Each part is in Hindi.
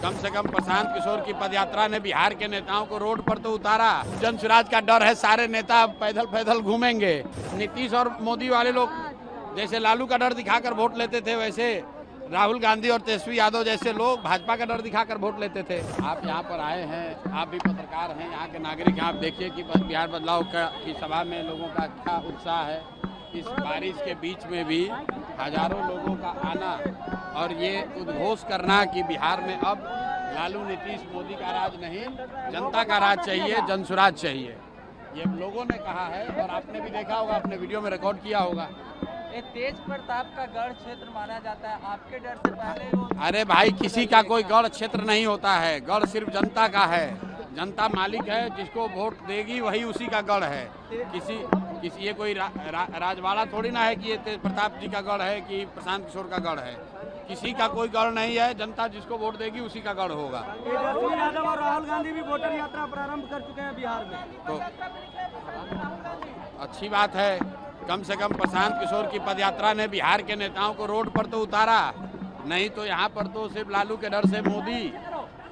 कम से कम प्रशांत किशोर की पदयात्रा ने बिहार के नेताओं को रोड पर तो उतारा। जन स्वराज का डर है, सारे नेता पैदल पैदल घूमेंगे। नीतीश और मोदी वाले लोग जैसे लालू का डर दिखाकर वोट लेते थे, वैसे राहुल गांधी और तेजस्वी यादव जैसे लोग भाजपा का डर दिखाकर वोट लेते थे। आप यहाँ पर आए हैं, आप भी पत्रकार हैं, यहाँ के नागरिक हैं, आप देखिए कि बिहार बदलाव की सभा में लोगों का अच्छा उत्साह है। इस बारिश के बीच में भी हजारों लोगों का आना और ये उद्घोष करना कि बिहार में अब लालू नीतीश मोदी का राज नहीं, जनता का राज चाहिए, जनसुराज चाहिए, ये लोगों ने कहा है। और आपने भी देखा होगा, अपने वीडियो में रिकॉर्ड किया होगा। ये तेज प्रताप का गढ़ क्षेत्र माना जाता है, आपके डर से पहले वो। अरे भाई, किसी का कोई गढ़ क्षेत्र नहीं होता है, गढ़ सिर्फ जनता का है। जनता मालिक है, जिसको वोट देगी वही उसी का गढ़ है। किसी ये कोई राजवाड़ा थोड़ी ना है कि ये तेज प्रताप जी का गढ़ है कि प्रशांत किशोर का गढ़ है। किसी का कोई गढ़ नहीं है, जनता जिसको वोट देगी उसी का गढ़ होगा। तेजस्वी यादव और राहुल गांधी भी वोटर यात्रा प्रारंभ कर चुके हैं बिहार में, तो अच्छी बात है। कम से कम प्रशांत किशोर की पदयात्रा ने बिहार के नेताओं को रोड पर तो उतारा, नहीं तो यहाँ पर तो सिर्फ लालू के डर से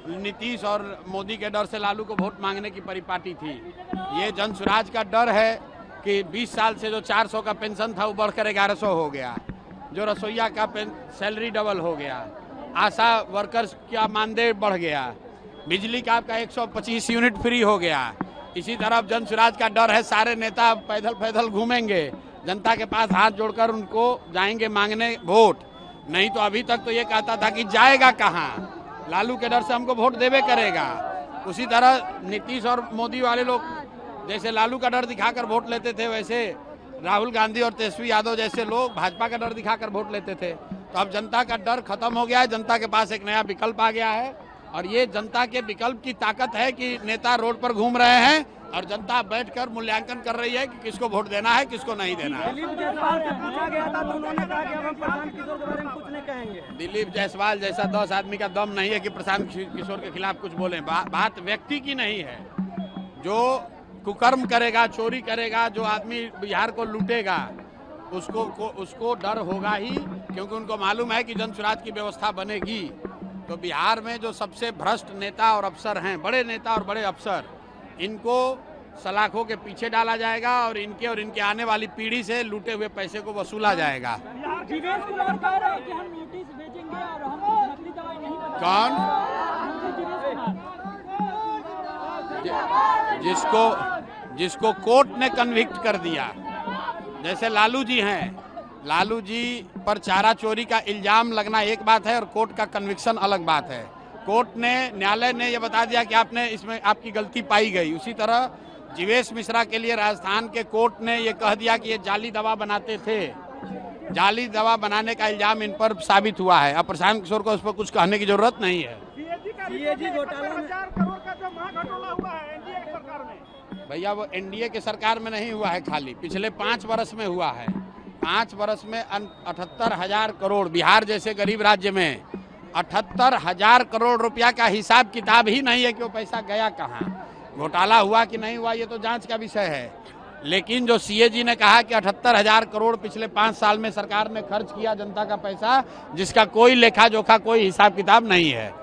नीतीश और मोदी के डर से लालू को वोट मांगने की परिपाटी थी। ये जन स्वराज का डर है कि 20 साल से जो 400 का पेंशन था वो बढ़कर 1100 हो गया, जो रसोईया का सैलरी डबल हो गया, आशा वर्कर्स का मानदेय बढ़ गया, बिजली का आपका 125 यूनिट फ्री हो गया। इसी तरफ जन स्वराज का डर है, सारे नेता पैदल पैदल घूमेंगे, जनता के पास हाथ जोड़कर उनको जाएंगे मांगने वोट। नहीं तो अभी तक तो ये कहता था कि जाएगा कहाँ, लालू के डर से हमको वोट देवे करेगा। उसी तरह नीतीश और मोदी वाले लोग जैसे लालू का डर दिखाकर वोट लेते थे, वैसे राहुल गांधी और तेजस्वी यादव जैसे लोग भाजपा का डर दिखाकर वोट लेते थे। तो अब जनता का डर खत्म हो गया है, जनता के पास एक नया विकल्प आ गया है। और ये जनता के विकल्प की ताकत है कि नेता रोड पर घूम रहे हैं और जनता बैठकर मूल्यांकन कर रही है कि किसको वोट देना है, किसको नहीं देना है। दिलीप जायसवाल से पूछा गया था तो उन्होंने कहा कि अब हम प्रशांत किशोर के बारे में कुछ नहीं कहेंगे। दिलीप जायसवाल जैसा 10 आदमी का दम नहीं है कि प्रशांत किशोर के खिलाफ कुछ बोले। बात व्यक्ति की नहीं है। जो कुकर्म करेगा, चोरी करेगा, जो आदमी बिहार को लूटेगा, उसको डर होगा ही, क्योंकि उनको मालूम है कि जन स्वराज की व्यवस्था बनेगी। तो बिहार में जो सबसे भ्रष्ट नेता और अफसर हैं, बड़े नेता और बड़े अफसर, इनको सलाखों के पीछे डाला जाएगा और इनके आने वाली पीढ़ी से लूटे हुए पैसे को वसूला जाएगा। जीवेश कुमार कह रहे हैं कि हम नोटिस भेजेंगे और हम नकली दवाई नहीं बनाएंगे। कौन? जिसको कोर्ट ने कन्विक्ट कर दिया, जैसे लालू जी हैं, लालू जी पर चारा चोरी का इल्जाम लगना एक बात है और कोर्ट का कन्विक्शन अलग बात है। कोर्ट ने, न्यायालय ने यह बता दिया कि आपने इसमें आपकी गलती पाई गई। उसी तरह जीवेश मिश्रा के लिए राजस्थान के कोर्ट ने यह कह दिया कि ये जाली दवा बनाते थे, जाली दवा बनाने का इल्जाम इन पर साबित हुआ है। अब प्रशांत किशोर को उस पर कुछ कहने की जरूरत नहीं है। सीएजी घोटाला में 4 करोड़ का जो महाघोटाला हुआ है एनडीए की सरकार में, भैया वो एनडीए के सरकार में नहीं हुआ है, खाली पिछले 5 वर्ष में हुआ है। 5 वर्ष में 78,000 करोड़, बिहार जैसे गरीब राज्य में 78,000 करोड़ रुपया का हिसाब किताब ही नहीं है कि वो पैसा गया कहाँ, घोटाला हुआ कि नहीं हुआ ये तो जांच का विषय है। लेकिन जो सीएजी ने कहा कि 78,000 करोड़ पिछले 5 साल में सरकार ने खर्च किया जनता का पैसा, जिसका कोई लेखा जोखा, कोई हिसाब किताब नहीं है।